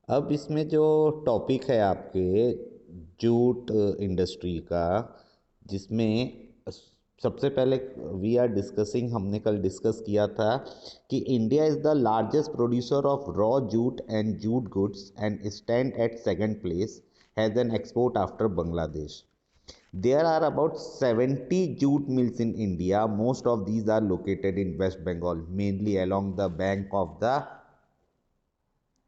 अब इसमें जो टॉपिक है आपके जूट इंडस्ट्री का, जिसमें सबसे पहले वी आर डिस्कसिंग, हमने कल डिस्कस किया था कि India is the largest producer of raw jute and jute goods and stand at second place, has an export after Bangladesh. There are about 70 jute mills in India. Most of these are located in West Bengal, mainly along the bank of the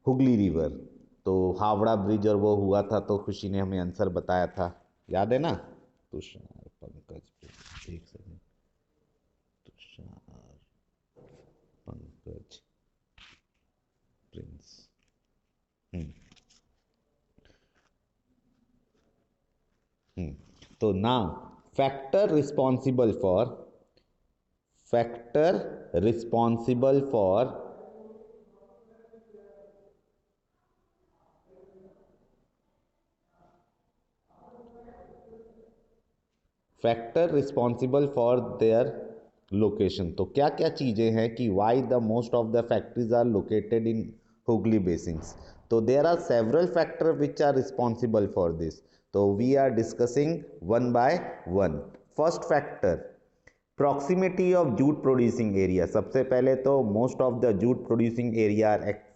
Hooghly river. तो Howrah bridge और वो हुआ था, तो खुशी ने हमें answer बताया था, याद है ना? तुषार पंकज, एक second. Tushar Pankaj Prince. Hmm. तो ना, factor responsible for factor responsible for factor responsible for their location. तो क्या क्या चीज़ें हैं कि why the most of the factories are located in Hooghly basins. तो there are several factor which are responsible for this. तो we are discussing one by one. First factor, proximity of jute producing area. सबसे पहले तो most of the jute producing area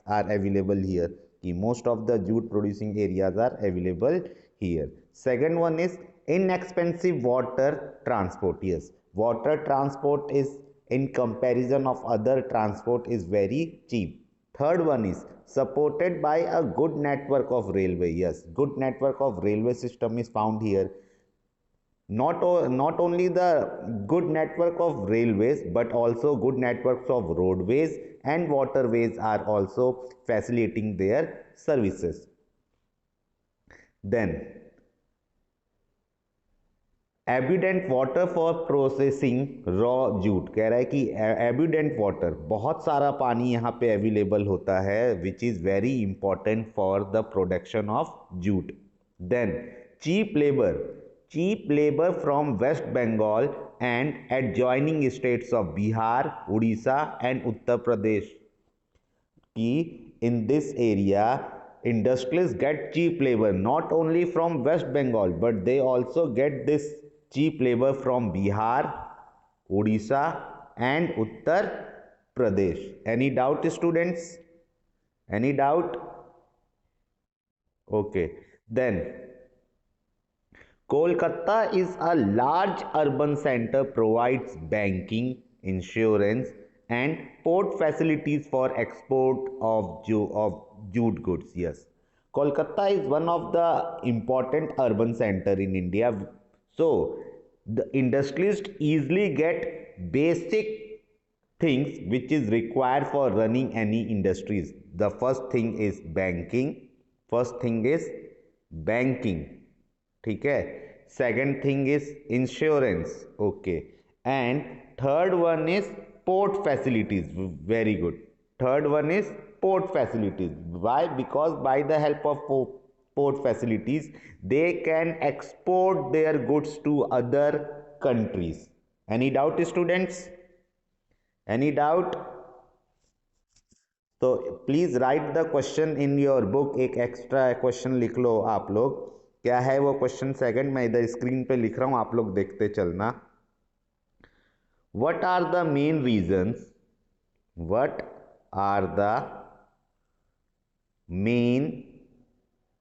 are available here, कि most of the jute producing areas are available here. Second one is inexpensive water transport. Yes, water transport is, in comparison of other transport, is very cheap. Third one is supported by a good network of railway. Yes, good network of railway system is found here. Not only the good network of railways, but also good networks of roadways and waterways are also facilitating their services. Then abundant water for processing raw jute. कह रहा है कि abundant water, बहुत सारा पानी यहाँ पे available होता है, which is very important for the production of jute. Then cheap labour from West Bengal and adjoining states of Bihar, Orissa and Uttar Pradesh. कि in this area industrialists get cheap labor not only from West Bengal, but they also get this cheap labor from Bihar, Odisha and Uttar Pradesh. Any doubt, students? Any doubt? Okay. Then Kolkata is a large urban center, provides banking, insurance and port facilities for export of jute goods. Yes, Kolkata is one of the important urban center in India. So the industrialists easily get basic things which is required for running any industries. The first thing is banking. First thing is banking. ठीक है. Second thing is insurance. Okay. And third one is port facilities. Very good. Third one is port facilities. Why? Because by the help of port facilities they can export their goods to other countries. Any doubt, students? Any doubt? तो please right the question in your book. एक extra question लिख लो आप लोग. क्या है वो question? Second, मैं इधर स्क्रीन पे लिख रहा हूं, आप लोग देखते चलना. What are the main reasons? What are the main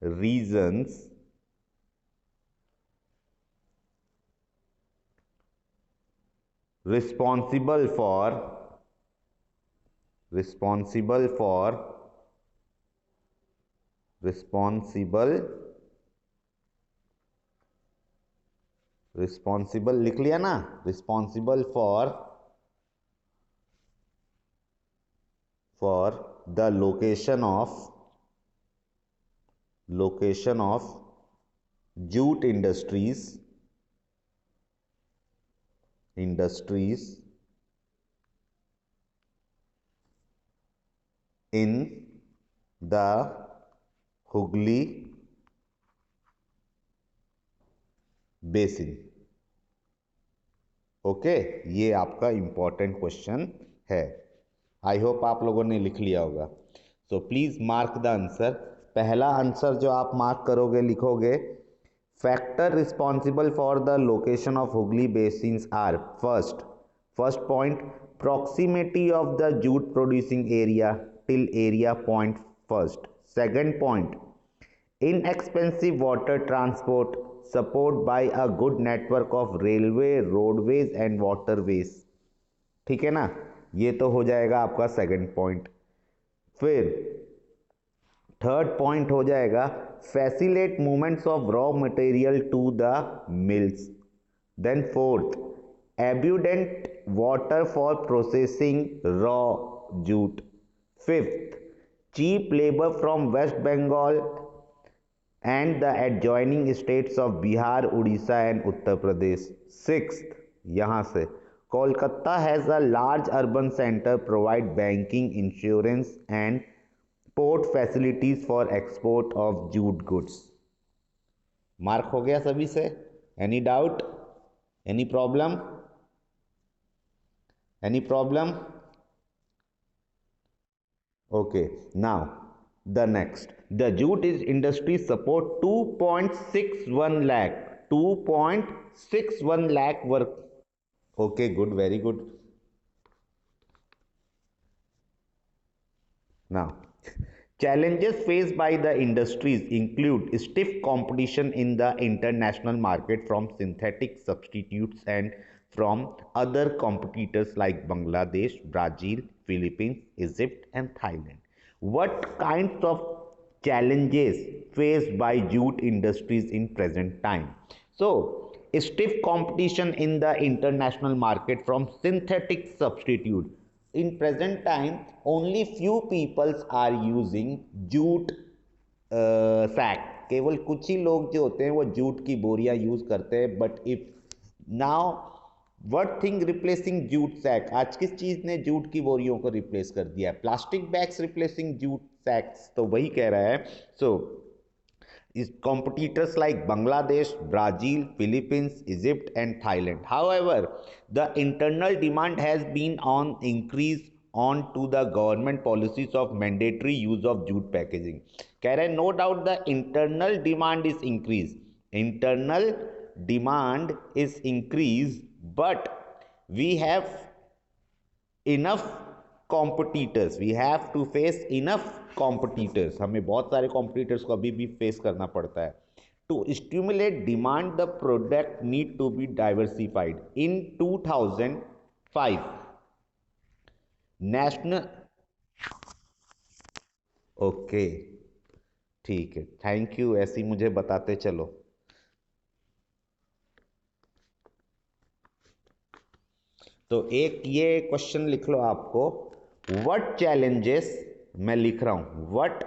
reasons responsible for responsible for responsible लिख लिया ना? Responsible for the location of jute industries in the Hooghly basin. Okay, ये आपका इंपॉर्टेंट क्वेश्चन है. आई होप आप लोगों ने लिख लिया होगा. So please mark the answer. पहला आंसर जो आप मार्क करोगे, लिखोगे, factor responsible for the location of Hooghly basins are first point, proximity of the jute producing area till area point first. Second point, inexpensive water transport support by a good network of railway, roadways and waterways. ठीक है ना, ये तो हो जाएगा आपका second point. फिर third point हो जाएगा facilitate movements of raw material to the mills. Then fourth, abundant water for processing raw jute. Fifth, cheap labor from West Bengal and the adjoining states of Bihar, Odisha and Uttar Pradesh. Sixth, यहाँ से Kolkata has a large urban center provide banking, insurance and port facilities for export of jute goods. Mark हो गया सभी से? Any doubt, any problem? Any problem? Okay, now the next, the jute industry support 2.61 lakh 2.61 lakh work. Okay, good, very good. Now, challenges faced by the industries include stiff competition in the international market from synthetic substitutes and from other competitors like Bangladesh, Brazil, Philippines, Egypt and Thailand. What kinds of challenges faced by jute industries in present time? So, stiff competition in the international market from synthetic substitute. In present time, only few peoples are using jute sack. केवल कुछ ही लोग जो होते हैं वो jute की बोरियां use करते हैं। But if now what thing replacing jute sack, आज किस चीज ने जूट की बोरियों को रिप्लेस कर दिया है? प्लास्टिक बैग्स रिप्लेसिंग जूट सैक्स, तो वही कह रहा है। सो is competitors like Bangladesh, Brazil, Philippines, Egypt and Thailand. However, the internal demand has been on increase on to the government policies of mandatory use of jute packaging. कह रहे no doubt the internal demand is increased. Internal demand is increased, but we have enough competitors, we have to face enough competitors, हमें बहुत सारे competitors को अभी भी face करना पड़ता है। To stimulate demand, the product need to be diversified. In 2005 national, okay ठीक है, थैंक यू, ऐसे ही मुझे बताते चलो। तो एक ये क्वेश्चन लिख लो आपको, व्हाट चैलेंजेस, मैं लिख रहा हूं व्हाट,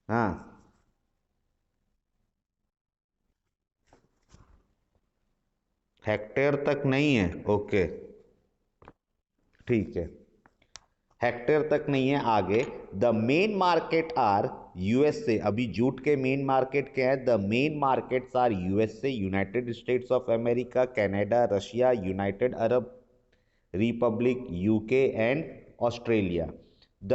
हाँ हेक्टेयर तक नहीं है, ओके ठीक है, हेक्टेयर तक नहीं है। आगे, the main market are USA, अभी जूट के मेन मार्केट क्या है? The main markets are USA, United States of America, Canada, Russia, United Arab Republic, UK and Australia. The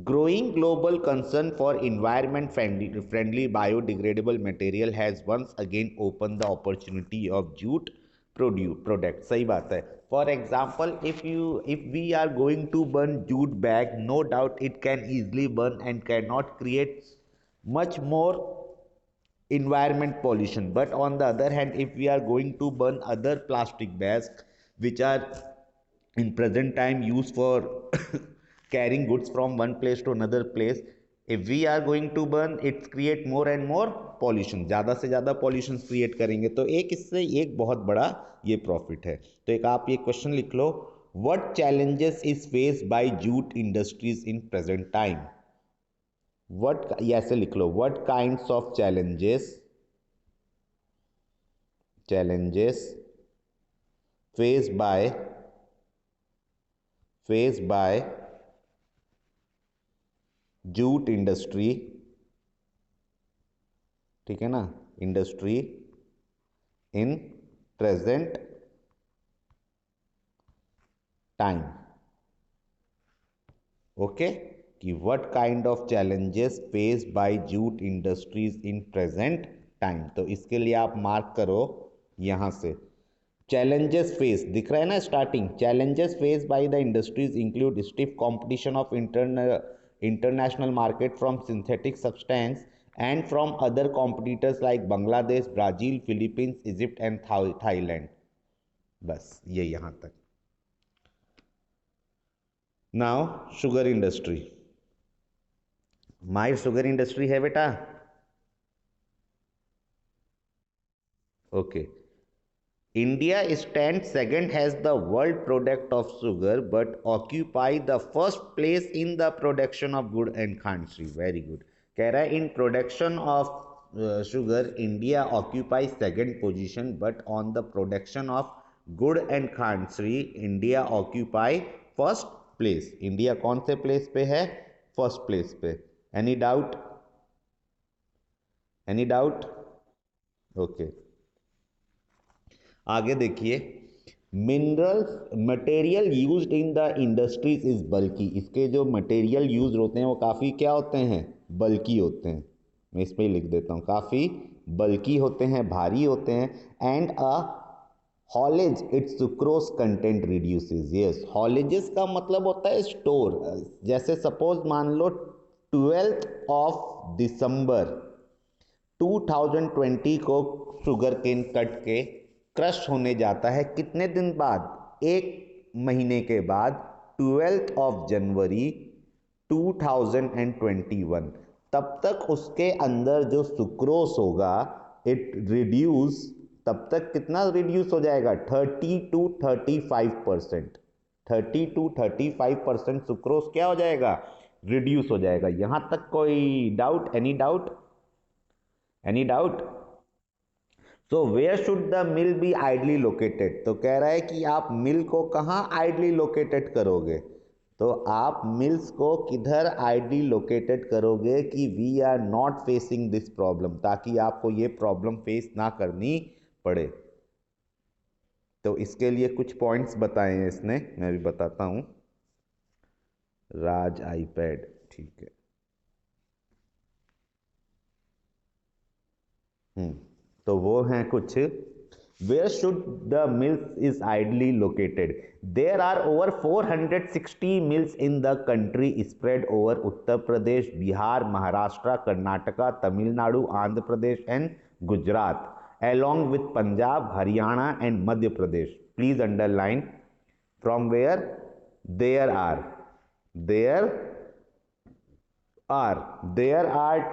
growing global concern for environment friendly biodegradable material has once again opened the opportunity of jute product. सही बात है। For example, if we are going to burn jute bag, no doubt it can easily burn and cannot create much more environment pollution. But on the other hand, if we are going to burn other plastic bags which are in present time used for carrying goods from one place to another place, if we are going to burn, it create more and more pollution, ज़्यादा से ज़्यादा pollution create करेंगे, तो एक इससे एक बहुत बड़ा ये प्रॉफिट है। तो एक आप ये क्वेश्चन लिख लो, what challenges is faced by jute industries in present time? what, ये ऐसे लिख लो, what kinds of challenges faced by jute industry, ठीक है ना, industry in present time, okay. कि what kind of challenges faced by jute industries in present time. तो इसके लिए आप मार्क करो यहाँ से, challenges face दिख रहा है ना starting, challenges faced by the industries include stiff competition of international market from synthetic substance and from other competitors like Bangladesh, Brazil, Philippines, Egypt and Thailand। बस ये यहाँ तक। Now sugar industry, my sugar industry है बेटा, okay. India stands second as the world product of sugar but occupy the first place in the production of good and khandri। Very good। कह रहा है in production of sugar India occupies second position but on the production of good and khandri India occupy first place। India कौन से place पे है? First place पे। Any doubt? Any doubt? Okay। आगे देखिए, minerals material used in the industries is bulky. इसके जो material use होते हैं वो काफ़ी क्या होते हैं? बल्की होते हैं। मैं इस पर लिख देता हूँ, काफ़ी बल्की होते हैं, भारी होते हैं। And a haulage it's sucrose content reduces. Yes, haulages का मतलब होता है स्टोर। जैसे सपोज मान लो 12 दिसंबर 2020 को शुगर केन कट के क्रश होने जाता है, कितने दिन बाद? एक महीने के बाद 12 जनवरी 2021। तब तक उसके अंदर जो सुक्रोस होगा इट रिड्यूस, तब तक कितना रिड्यूस हो जाएगा? 30 to 35%। 30 to 35% सुक्रोस क्या हो जाएगा? रिड्यूस हो जाएगा। यहां तक कोई doubt? Any doubt? Any doubt? So where should the mill be ideally located? तो कह रहा है कि आप मिल को कहाँ आइडली लोकेटेड करोगे? तो आप मिल्स को किधर आइडली लोकेटेड करोगे कि we are not facing this problem, ताकि आपको ये प्रॉब्लम फेस ना करनी पड़े। तो इसके लिए कुछ पॉइंट्स बताए हैं इसने, मैं भी बताता हूं। राज आईपैड, ठीक है। तो वो हैं कुछ, where should the mills is ideally located? There are over 460 mills in the country spread over Uttar Pradesh, Bihar, Maharashtra, Karnataka, Tamil Nadu, Andhra Pradesh and Gujarat, along with Punjab, Haryana and Madhya Pradesh। Please underline from where there are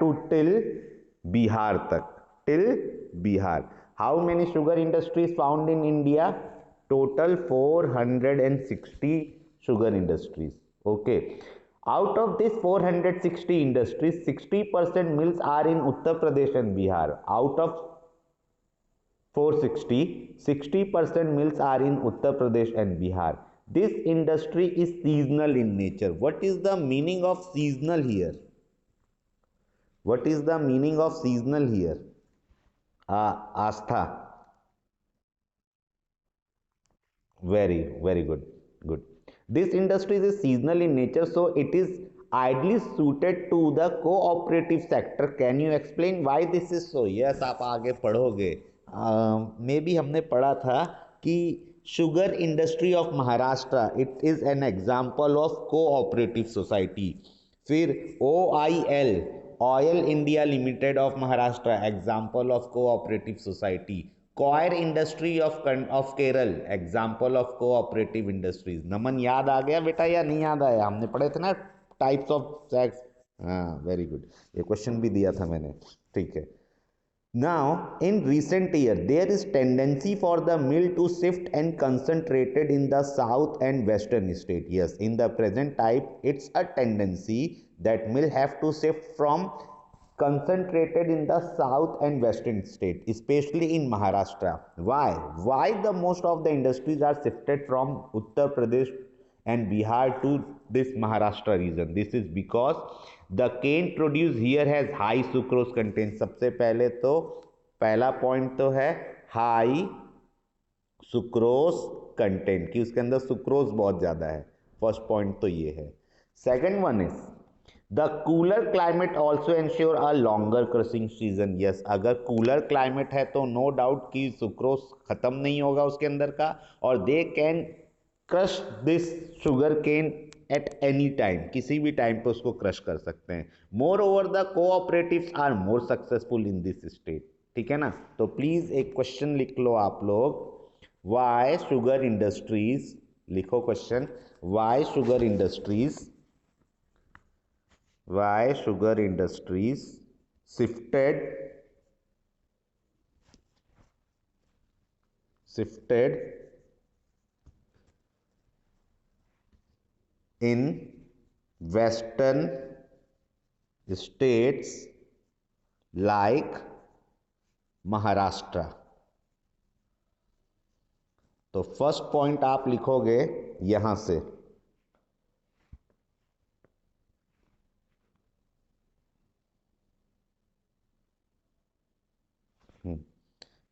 to till Bihar तक, till Bihar। How many sugar industries found in India? Total 460 sugar industries। Okay। Out of this 460 industries, 60% mills are in Uttar Pradesh and Bihar। Out of 460, 60% mills are in Uttar Pradesh and Bihar। This industry is seasonal in nature। What is the meaning of seasonal here? What is the meaning of seasonal here? Astha, very good, good। This industry is seasonal in nature, so it is ideally suited to the cooperative sector। Can you explain why this is so? Yes, आप आगे पढ़ोगे। May be हमने पढ़ा था कि sugar industry of Maharashtra it is an example of cooperative society. फिर OIL, oil India limited of Maharashtra, example of cooperative society. Coir industry of Kerala, example of cooperative industries. Naman, याद आ गया बेटा या नहीं याद आया? हमने पढ़े थे ना टाइप्स ऑफ सेक्स। हाँ, वेरी गुड, ये क्वेश्चन भी दिया था मैंने, ठीक है। Now, in recent year, there is tendency for the mill to shift and concentrated in the south and western state। Yes, in the present type, it's a tendency that mill have to shift from concentrated in the south and western state, especially in Maharashtra। Why? Why the most of the industries are shifted from Uttar Pradesh and Bihar to this Maharashtra region? This is because the cane produced here has high sucrose content। सबसे पहले तो पहला point तो है high sucrose content, कि उसके अंदर sucrose बहुत ज्यादा है। फर्स्ट पॉइंट तो ये है। Second one is the cooler climate also ensure a longer crushing season. Yes, अगर कूलर क्लाइमेट है तो नो डाउट कि सुक्रोज खत्म नहीं होगा उसके अंदर का, और they can crush this sugar cane at any time, किसी भी टाइम पे उसको क्रश कर सकते हैं। Moreover the cooperatives are more successful in this state. ठीक है ना, तो प्लीज एक क्वेश्चन लिख लो आप लोग, वाई शुगर इंडस्ट्रीज, लिखो question, why sugar industries, why sugar industries shifted in western states like Maharashtra. तो फर्स्ट पॉइंट आप लिखोगे यहां से,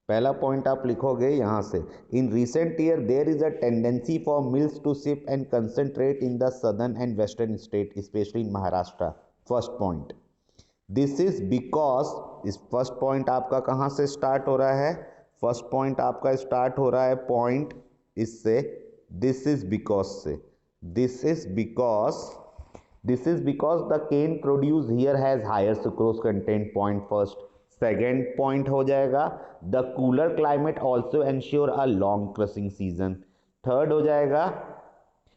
पहला पॉइंट आप लिखोगे यहां से, in recent year there is a tendency for mills to shift and concentrate in the southern and western state specially in Maharashtra. First point, this is because, इस फर्स्ट पॉइंट आपका कहां से स्टार्ट हो रहा है, फर्स्ट पॉइंट आपका start हो रहा है पॉइंट इससे, दिस इज बिकॉज से, this is because, this is because the cane produce here has higher sucrose content, point first. Second point हो जाएगा the cooler climate also ensure a long crushing season. Third हो जाएगा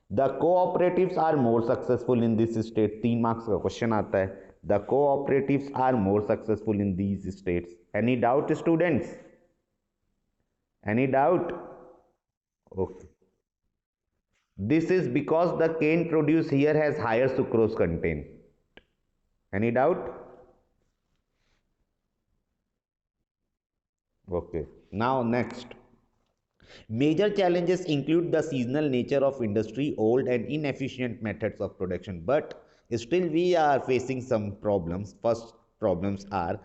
the cooperatives are more successful in this state. 3 marks का question आता है, the cooperatives are more successful in these states. Any doubt students, any doubt? Okay, this is because the cane produce here has higher sucrose content. Any doubt? Okay, now next. Major challenges include the seasonal nature of industry, old and inefficient methods of production, but still we are facing some problems. First problems are,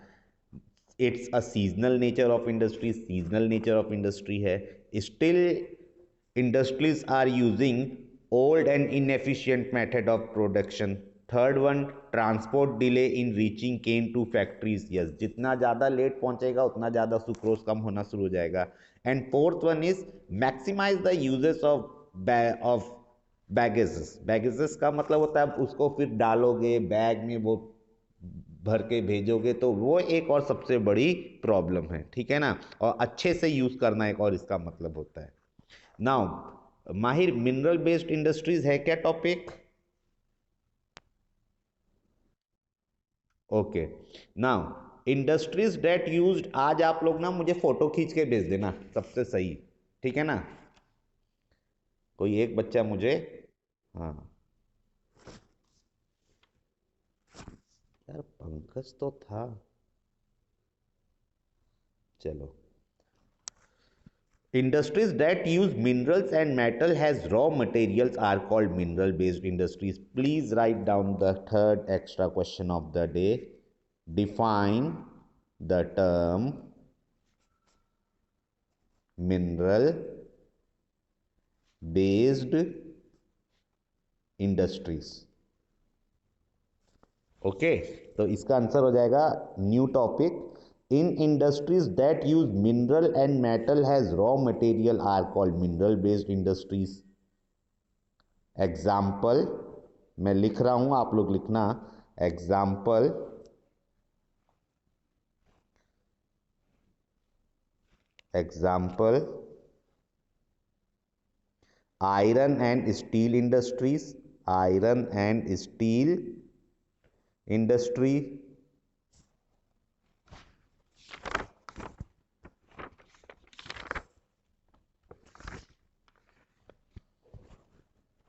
it's a seasonal nature of industry, seasonal nature of industry hai, still industries are using old and inefficient method of production. Third one, transport delay in reaching cane to factories. Yes, जितना ज़्यादा late पहुंचेगा उतना ज़्यादा sucrose कम होना शुरू हो जाएगा। And fourth one is maximize the usages of bagasses. Bagasses का मतलब होता है उसको फिर डालोगे बैग में, वो भर के भेजोगे, तो वो एक और सबसे बड़ी प्रॉब्लम है। ठीक है ना, और अच्छे से यूज करना एक और इसका मतलब होता है। नाउ माहिर, मिनरल बेस्ड इंडस्ट्रीज है क्या topic? Okay, now industries that used, आज आप लोग ना मुझे फोटो खींच के भेज देना सबसे सही, ठीक है ना, कोई एक बच्चा मुझे, हाँ यार पंकज तो था, चलो। Industries that use minerals and metal as raw materials are called mineral based industries. Please write down the third extra question of the day. Define the term mineral based industries. Okay, तो इसका answer हो जाएगा new topic, in industries that use mineral and metal has raw material are called mineral based industries. Example मैं लिख रहा हूं, आप लोग लिखना, example example iron and steel industries, iron and steel industry,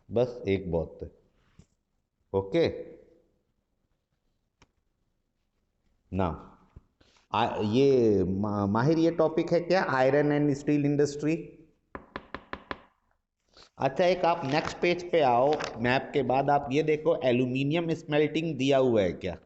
बस एक बहुत है। ओके ना, ये माहिर ये टॉपिक है क्या, आयरन एंड स्टील इंडस्ट्री? अच्छा, एक आप नेक्स्ट पेज पे आओ, मैप के बाद आप ये देखो एल्यूमिनियम स्मेल्टिंग दिया हुआ है क्या?